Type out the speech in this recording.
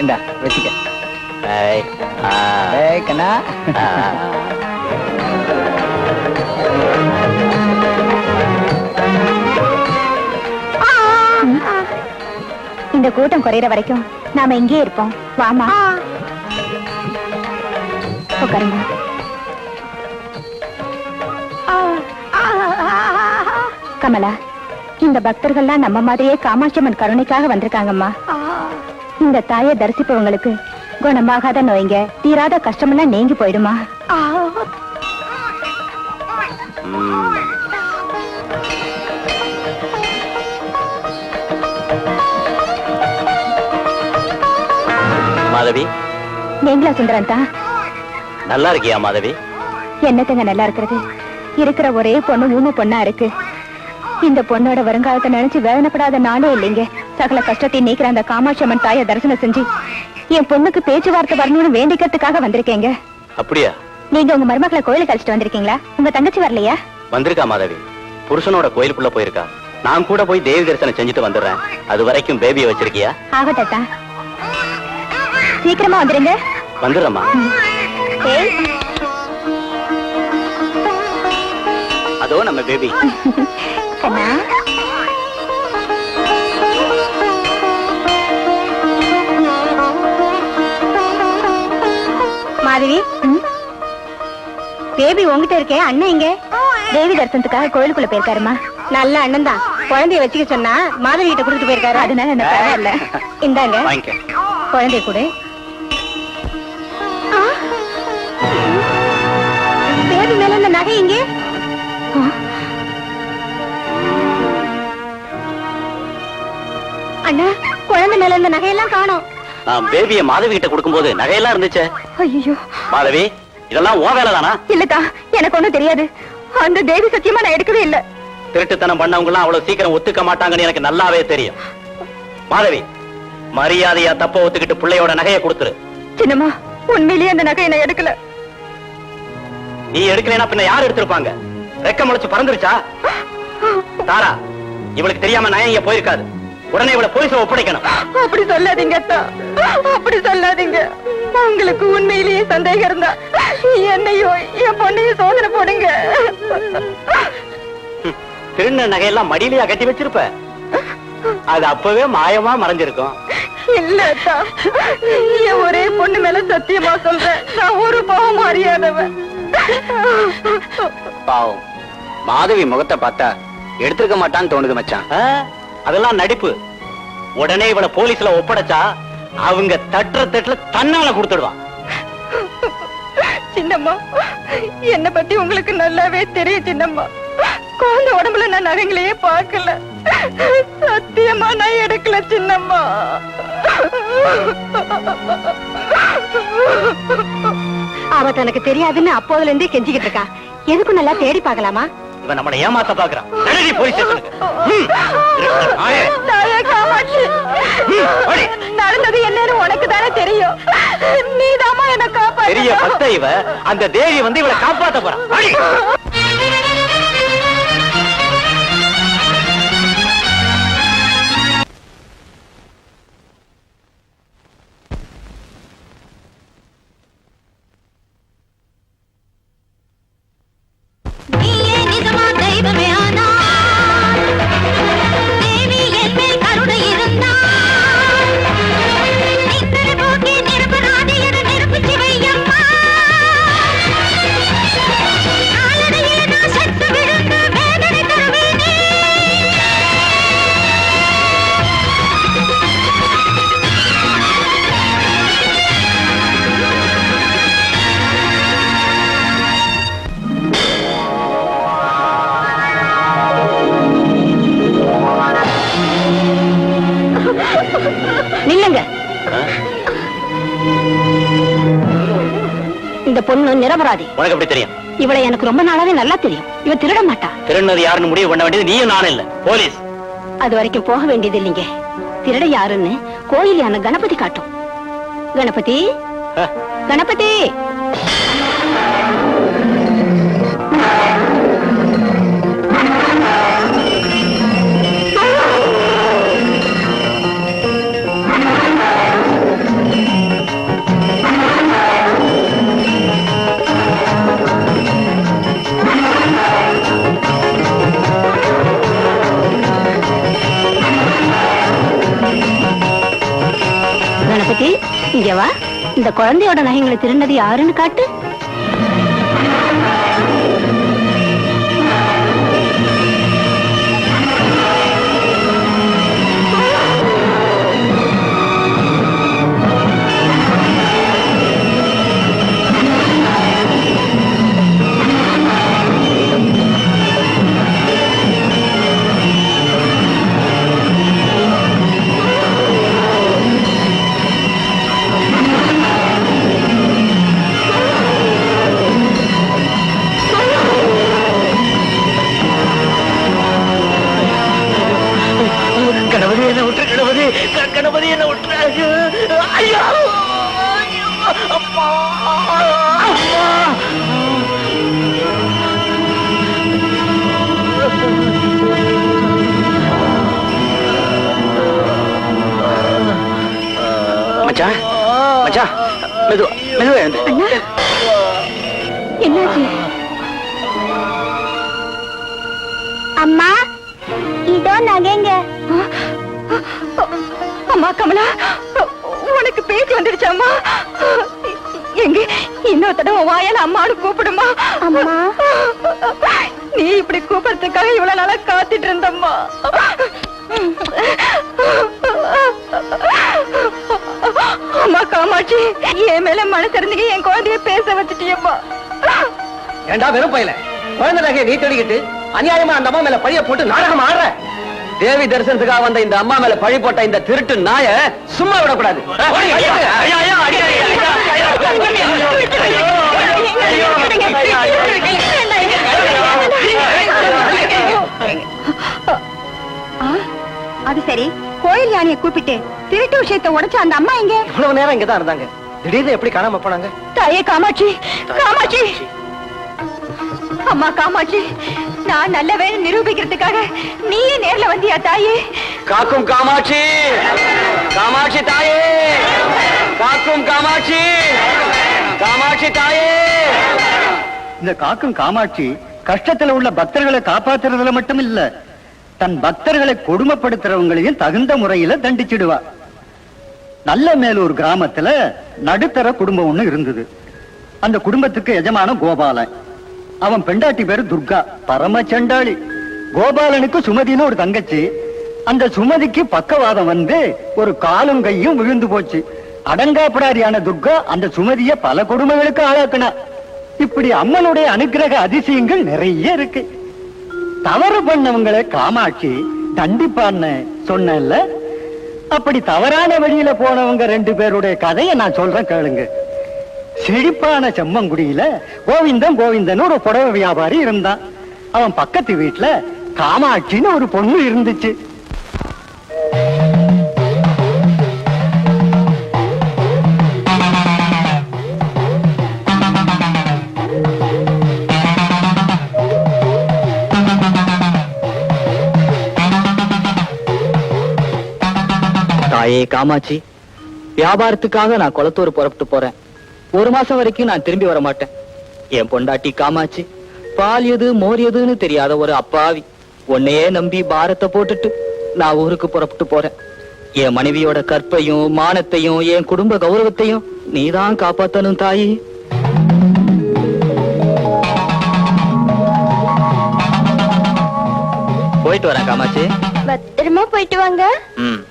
இந்தா வச்சுக்க. ஏய், ஆ. ஏய் கண்ணா. ஆ. இந்த கூட்டம் குறையிற வரைக்கும் நாம இங்கே இருப்போம். வாமா உட்காருங்க. கமலா, இந்த பக்தர்கள்லாம் நம்ம மாதிரியே காமாட்சியம்மன் கருணைக்காக வந்திருக்காங்கம்மா. இந்த தாயை தரிசிப்பவங்களுக்கு குணமாகாத நோய்ங்க, தீராத கஷ்டமெல்லாம் நீங்கி போயிடுமா. மாதவி, நீங்களா சுந்தரன் தான்? நல்லா இருக்கியா மாதவி? என்னத்தங்க நல்லா இருக்கிறது? இருக்கிற ஒரே பொண்ணு ஊமை பொண்ணா இருக்கு. இந்த பொண்ணோட வருங்காலத்தை நினைச்சு வேதனைப்படாத நாளே இல்லைங்க. சகல கஷ்டத்தை நீக்கிற அந்த காமாட்சி அம்மன் தாயை தரிசனம் செஞ்சு என் பொண்ணுக்கு பேச்சுவார்த்தை வரணும்னு வேண்டிக்கிறதுக்காக வந்திருக்கேங்க. அப்படியா? நீங்க உங்க மருமகளை கோயிலுக்கு அழைச்சிட்டு வந்திருக்கீங்களா? உங்க தங்கச்சி வரலையா? வந்திருக்கா மாதவி, புருஷனோட கோயிலுக்குள்ள போயிருக்கா. நான் கூட போய் தேவி தரிசனம் செஞ்சுட்டு வந்துடுறேன். அது வரைக்கும் பேபியை வச்சிருக்கியா? ஆகட்டா, சீக்கிரமா வந்துருங்க. வந்துடுறமா. அதோ நம்ம பேபி. கண்ணா, மாதவி, பேபி உங்ககிட்ட இருக்கேன். அண்ணன் இங்க தேவி தரிசனத்துக்காக கோயிலுக்குள்ள போயிருக்காருமா. நல்ல அண்ணன் தான். குழந்தைய வச்சுக்க சொன்னா மாதவி கிட்ட கொடுத்துட்டு போயிருக்காரு. அதனால என்ன பரவாயில்ல. இந்தாங்க குழந்தைய கூட. பேபி மேல இந்த நகை இங்க. அண்ணா, குழந்தை மேல இந்த நகையெல்லாம் காணோம். நான் பேபியை மாதவி கிட்ட கொடுக்கும்போது நகையெல்லாம் இருந்துச்சே. ஐயோ மாதவி, இதெல்லாம் உன் வேலை தானா? இல்லக்கா, எனக்கு ஒண்ணும் தெரியாது. அந்த தேவி சத்தியமா நான் எடுக்கவே இல்ல. திருட்டுத்தனம் பண்ணவங்க எல்லாம் அவ்வளவு சீக்கிரம் ஒத்துக்க மாட்டாங்கன்னு எனக்கு நல்லாவே தெரியும். மாதவி, மரியாதையா தப்ப ஒத்துக்கிட்டு பிள்ளையோட நகையை கொடுத்துரு. சின்னம்மா, உண்மையிலேயே அந்த நகையை நான் எடுக்கல. நீ எடுக்கலைன்னா பின்ன யார் எடுத்திருப்பாங்க? ரெக்க முளைச்சு பறந்துருச்சா? தாரா, இவளுக்கு தெரியாம நான் இங்க போயிருக்காது. உடனே இவளை போலீஸ்ல ஒப்படைக்கணும். அப்படி சொல்லாதீங்க அத்தா, அப்படி சொல்லாதீங்க. உங்களுக்கு உண்மையிலேயே சந்தேகம் இருந்தா என்னையோ என் பொண்ணையும் சோதனை போடுங்க. திருந நகையெல்லாம் மடியிலையா கட்டி வச்சிருப்ப? அது அப்பவே மாயமா மறைஞ்சிருக்கும். இல்ல அத்தா, என் ஒரே பொண்ணு மேல சத்தியமா சொல்றேன், நான் ஒரு பாவம் அறியாதவன். பாவம், மாதவி முகத்தை பார்த்தா எடுத்துக்க மாட்டான்னு தோணுது மச்சான். அதெல்லாம் நடிப்பு. உடனே இவளை போலீஸ்ல ஒப்படைச்சா அவங்க தட்டுல தன்னால கொடுத்துடுவான். சின்னம்மா, என்ன பத்தி உங்களுக்கு நல்லாவே தெரியும் சின்னம்மா. குழந்தை உடம்புல நான் நகைங்களையே பார்க்கல. சத்தியமா நான் எடுக்கல சின்னம்மா. அவ தனக்கு தெரியாதுன்னு அப்போதுல இருந்தே கெஞ்சிக்கிட்டு இருக்கா. எதுக்கும் நல்லா தேடி பார்க்கலாமா? இவன் நம்மளை ஏமாத்த பாக்குறான். நடந்தது என்னன்னு உனக்கு தானே தெரியும். நீதாமா என்ன காப்பாத்த. பெரிய பக்த இவ. அந்த தேவி வந்து இவளை காப்பாத்த போறான். நில்லுங்க. இந்த பொண்ணு நிரபராதி. உனக்கு எப்படி தெரியும்? இவளை எனக்கு ரொம்ப நாளாவே நல்லா தெரியும். இவ திருட மாட்டா. திருடுனது யாருன்னு முடிவு பண்ண வேண்டியது நீயும் நானும் இல்ல, போலீஸ். அது வரைக்கும் போக வேண்டியது இல்லைங்க. திருட யாருன்னு கோயில் யானை கணபதி காட்டும். கணபதி, கணபதி. சரஸ்வதி, இங்க வா. இந்த குழந்தையோட நகைங்களை திருநது யாருன்னு காட்டு. கணபதி என்ன விட்டு, கணபதி கணபதி என்ன விட்டு. ஐயோ அப்பா, மச்சான் மச்சான், மெதுவா மெதுவா எழுந்து. என்னாச்சு? அம்மா, இதோ நகைங்க. அம்மா கமலா, உனக்கு பேச்சு வந்துடுச்சு அம்மா. எங்க இன்னொரு தடவை வாயால அம்மானு கூப்பிடுமா. அம்மா, நீ இப்படி கூப்பிடுறதுக்காக இவ்வளவு நாளா காத்துட்டு இருந்தம்மா. அம்மா காமாட்சி, என் மேல மனசிறந்தீங்க, என் குழந்தைய பேச வச்சுட்டியம்மா. ஏண்டா வெறும் பையல, குழந்தை நகையை நீ தேடிக்கிட்டு அநியாயமா அந்த அம்மா மேல பழிய போட்டு நாடகம் ஆடுற. தேவி தரிசனத்துக்காக வந்த இந்த அம்மா மேல பழி போட்ட இந்த திருட்டு நாய சும்மா விடக்கூடாது. அது சரி, கோயில் யானையை கூப்பிட்டு திருட்டு விஷயத்தை உடைச்ச அந்த அம்மா எங்க? இவ்வளவு நேரம் இங்கதான் இருந்தாங்க, திடீர்னு எப்படி காணாம போனாங்க? தாயே காமாட்சி, காமாட்சி, அம்மா காமாட்சி, நான் நல்லவேன்னு நிரூபிக்கிறதுக்காக நீயே நேர்ல வந்தியா தாயே? காக்கும் காமாட்சி, காமாட்சி தாயே, காக்கும் காமாட்சி, காமாட்சி தாயே. இந்த காக்கும் காமாட்சி கஷ்டத்துல உள்ள பக்தர்களை காப்பாத்துறதுல மட்டும் இல்ல, தன் பக்தர்களை கொடுமைப்படுத்துறவங்களையும் தகுந்த முறையில தண்டிச்சிடுவா. நல்ல மேலூர் கிராமத்துல நடுத்தர குடும்பம் ஒண்ணு இருந்தது. அந்த குடும்பத்துக்கு எஜமானம் கோபாலன். அவன் பெண்டாட்டி பேரு துர்கா, பரம சண்டாளி. கோபாலனுக்கு சுமதினு ஒரு தங்கச்சி. அந்த சுமதிக்கு பக்கவாதம் வந்து ஒரு காலும் கையும் விழுந்து போச்சு. அடங்காப்படாரியான துர்கா அந்த சுமதிய பல கொடுமைகளுக்கு ஆளாக்குனா. இப்படி அம்மனுடைய அனுக்கிரக அதிசயங்கள் நிறைய இருக்கு. தவறு பண்ணவங்களை காமாட்சி தண்டிப்பான்னு சொன்னேன்ல, அப்படி தவறான வழியில போனவங்க 2 பேருடைய கதையை நான் சொல்றேன் கேளுங்க. செழிப்பான செம்மங்குடியில கோவிந்தன் கோவிந்தன் ஒரு புடவை வியாபாரி இருந்தான். அவன் பக்கத்து வீட்டுல காமாட்சின்னு ஒரு பொண்ணு இருந்துச்சு. தாயே காமாட்சி, வியாபாரத்துக்காக நான் குளத்தூர் புறப்பட்டு போறேன். 1 மாசம் வரைக்கும் நான் திரும்பி வர மாட்டேன். என் பொண்டாட்டி காமாட்சி பால் எது மோர் எதுன்னு தெரியாத ஒரு அப்பாவி. உன்னையே நம்பி பாரத்தை போட்டுட்டு நான் ஊருக்கு புறப்பட்டு போறேன். என் மனைவியோட கற்பையும் மானத்தையும் என் குடும்ப கௌரவத்தையும் நீதான் காப்பாத்தணும் தாயி. போயிட்டு வரேன் காமாட்சி. பத்திரமா போயிட்டு வாங்க. ம்